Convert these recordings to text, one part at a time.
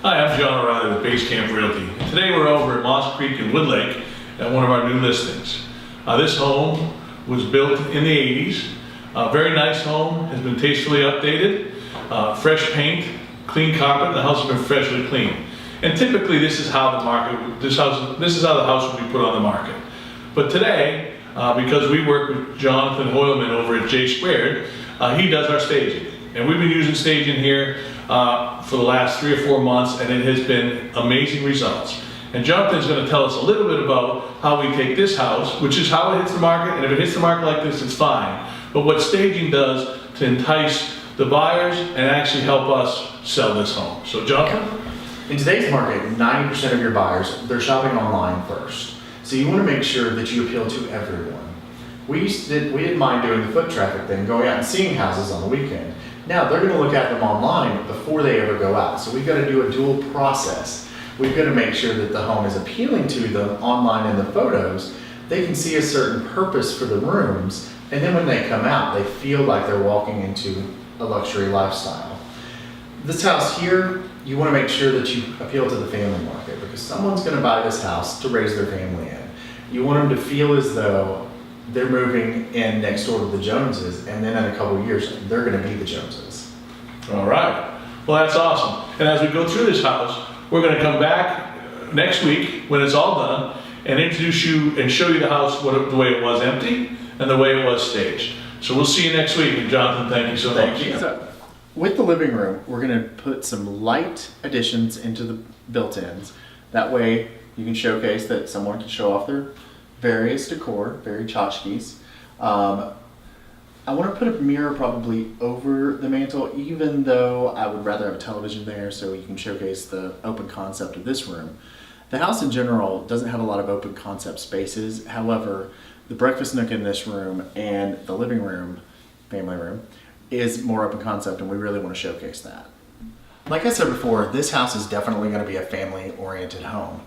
Hi, I'm John O'Reilly with Base Camp Realty. Today we're over at Moss Creek in Woodlake at one of our new listings. This home was built in the 80s. Very nice home, has been tastefully updated. Fresh paint, clean carpet, the house has been freshly cleaned. And typically this is how this is how the house will be put on the market. But today, because we work with Johnathan Hoilman over at JSquared, he does our staging. And we've been using staging here for the last 3 or 4 months, and it has been amazing results. And Jonathan's going to tell us a little bit about how we take this house, which is how it hits the market, and if it hits the market like this, it's fine. But what staging does to entice the buyers and actually help us sell this home. So Jonathan? In today's market, 90% of your buyers, they're shopping online first. So you want to make sure that you appeal to everyone. We didn't mind doing the foot traffic thing, going out and seeing houses on the weekend. Now they're going to look at them online before they ever go out. So we've got to do a dual process. We've got to make sure that the home is appealing to them online in the photos. They can see a certain purpose for the rooms, and then when they come out, they feel like they're walking into a luxury lifestyle. This house here, you want to make sure that you appeal to the family market, because someone's going to buy this house to raise their family in. You want them to feel as though they're moving in next door to the Joneses, and then in a couple of years, they're going to be the Joneses. All right. Well, that's awesome. And as we go through this house, we're going to come back next week when it's all done and introduce you and show you the house the way it was empty and the way it was staged. So we'll see you next week. And Jonathan, thank you so much. Thank you. So, with the living room, we're going to put some light additions into the built-ins. That way you can showcase that someone can show off their various decor, very tchotchkes. I want to put a mirror probably over the mantle, even though I would rather have a television there so you can showcase the open concept of this room. The house in general doesn't have a lot of open concept spaces. However, the breakfast nook in this room and the living room, family room, is more open concept, and we really want to showcase that. Like I said before, this house is definitely going to be a family-oriented home.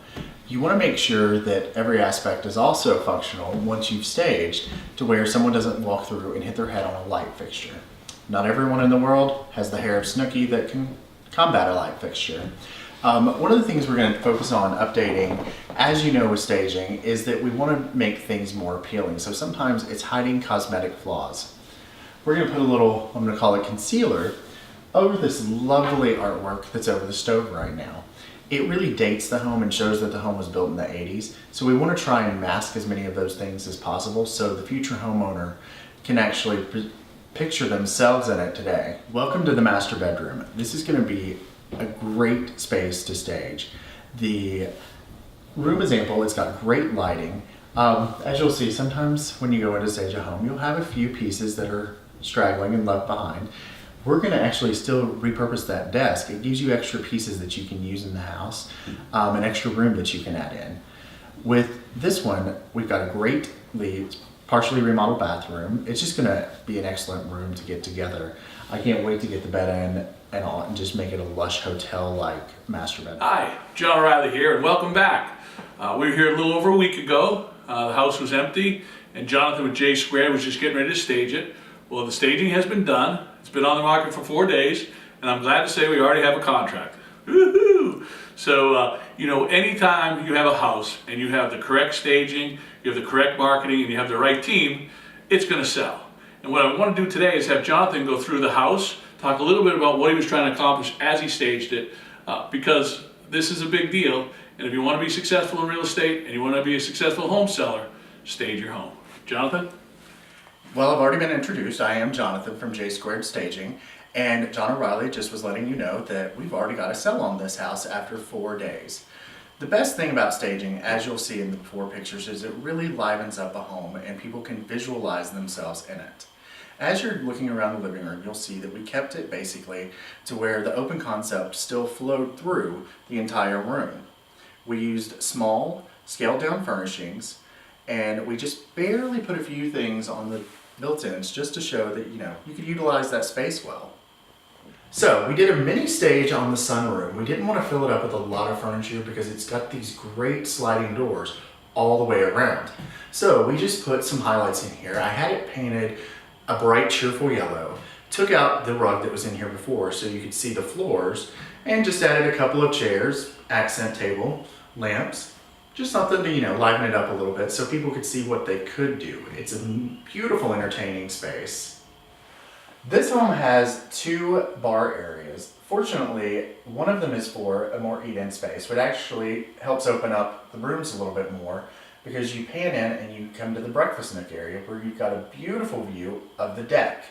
You want to make sure that every aspect is also functional once you've staged, to where someone doesn't walk through and hit their head on a light fixture. Not everyone in the world has the hair of Snooki that can combat a light fixture. One of the things we're going to focus on updating, as you know with staging, is that we want to make things more appealing. So sometimes it's hiding cosmetic flaws. We're going to put a little, I'm going to call it concealer, over this lovely artwork that's over the stove right now. It really dates the home and shows that the home was built in the 80s. So we want to try and mask as many of those things as possible so the future homeowner can actually picture themselves in it today. Welcome to the master bedroom. This is going to be a great space to stage. The room is ample, it's got great lighting. As you'll see, sometimes when you go in to stage a home, you'll have a few pieces that are straggling and left behind. We're going to actually still repurpose that desk. It gives you extra pieces that you can use in the house, an extra room that you can add in. With this one, we've got a great partially remodeled bathroom. It's just going to be an excellent room to get together. I can't wait to get the bed in and all, and just make it a lush hotel-like master bedroom. Hi, John O'Reilly here, and welcome back. We were here a little over a week ago. The house was empty, and Jonathan with JSquared was just getting ready to stage it. Well, the staging has been done. It's been on the market for 4 days, and I'm glad to say we already have a contract. Woohoo! So, anytime you have a house and you have the correct staging, you have the correct marketing, and you have the right team, it's going to sell. And what I want to do today is have Jonathan go through the house, talk a little bit about what he was trying to accomplish as he staged it, because this is a big deal. And if you want to be successful in real estate and you want to be a successful home seller, stage your home. Jonathan? Well, I've already been introduced. I am Jonathan from JSquared Staging, and John O'Reilly just was letting you know that we've already got a sell on this house after 4 days. The best thing about staging, as you'll see in the 4 pictures, is it really livens up a home and people can visualize themselves in it. As you're looking around the living room, you'll see that we kept it basically to where the open concept still flowed through the entire room. We used small, scaled down furnishings, and we just barely put a few things on the built-ins just to show that, you could utilize that space well. So we did a mini stage on the sunroom. We didn't want to fill it up with a lot of furniture because it's got these great sliding doors all the way around. So we just put some highlights in here. I had it painted a bright, cheerful yellow, took out the rug that was in here before so you could see the floors, and just added a couple of chairs, accent table, lamps, just something to, liven it up a little bit so people could see what they could do. It's a beautiful entertaining space. This home has 2 bar areas. Fortunately, one of them is for a more eat-in space, which actually helps open up the rooms a little bit more because you pan in and you come to the breakfast nook area where you've got a beautiful view of the deck,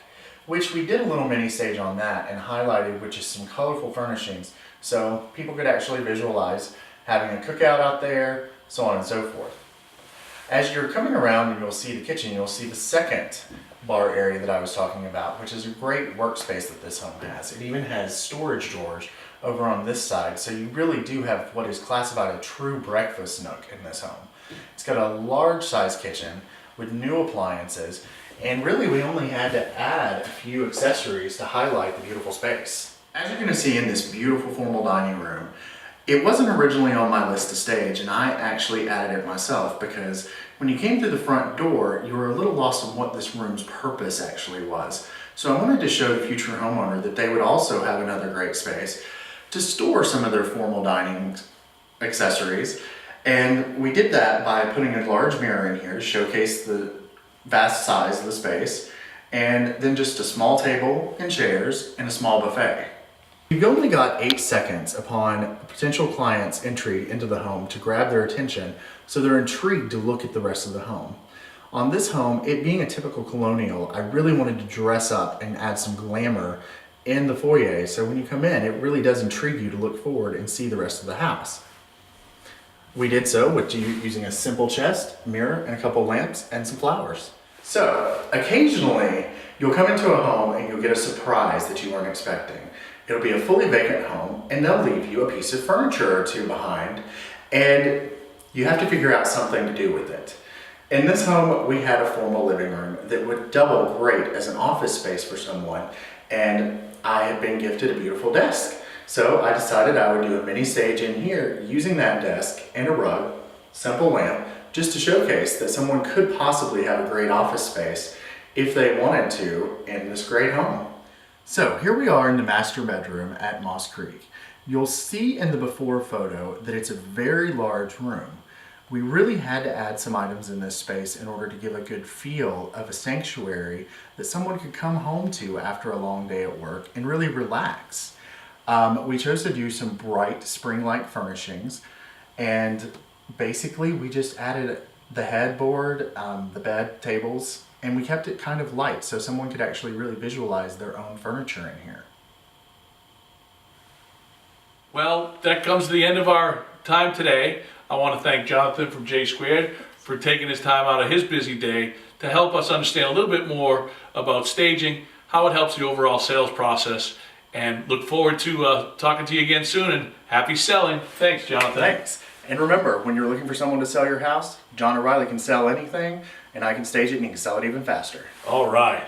which we did a little mini stage on that and highlighted with just some colorful furnishings so people could actually visualize having a cookout out there, so on and so forth. As you're coming around and you'll see the kitchen, you'll see the second bar area that I was talking about, which is a great workspace that this home has. It even has storage drawers over on this side, so you really do have what is classified a true breakfast nook in this home. It's got a large size kitchen with new appliances, and really we only had to add a few accessories to highlight the beautiful space. As you're going to see in this beautiful formal dining room, it wasn't originally on my list to stage, and I actually added it myself because when you came through the front door, you were a little lost on what this room's purpose actually was. So I wanted to show the future homeowner that they would also have another great space to store some of their formal dining accessories. And we did that by putting a large mirror in here to showcase the vast size of the space, and then just a small table and chairs and a small buffet. You've only got 8 seconds upon potential client's entry into the home to grab their attention so they're intrigued to look at the rest of the home. On this home, it being a typical colonial, I really wanted to dress up and add some glamour in the foyer so when you come in, it really does intrigue you to look forward and see the rest of the house. We did so with using a simple chest, mirror, and a couple lamps and some flowers. So, occasionally, you'll come into a home and you'll get a surprise that you weren't expecting. It'll be a fully vacant home and they'll leave you a piece of furniture or 2 behind, and you have to figure out something to do with it. In this home, we had a formal living room that would double great as an office space for someone, and I had been gifted a beautiful desk. So I decided I would do a mini stage in here using that desk and a rug, simple lamp, just to showcase that someone could possibly have a great office space if they wanted to in this great home. So here we are in the master bedroom at Moss Creek. You'll see in the before photo that it's a very large room. We really had to add some items in this space in order to give a good feel of a sanctuary that someone could come home to after a long day at work and really relax. We chose to do some bright spring-like furnishings, and basically we just added the headboard, the bed, tables, and we kept it kind of light so someone could actually really visualize their own furniture in here. Well, that comes to the end of our time today. I want to thank Jonathan from JSquared for taking his time out of his busy day to help us understand a little bit more about staging, how it helps the overall sales process, and look forward to talking to you again soon, and happy selling. Thanks, Jonathan. Thanks. And remember, when you're looking for someone to sell your house, John O'Reilly can sell anything, and I can stage it and he can sell it even faster. All right.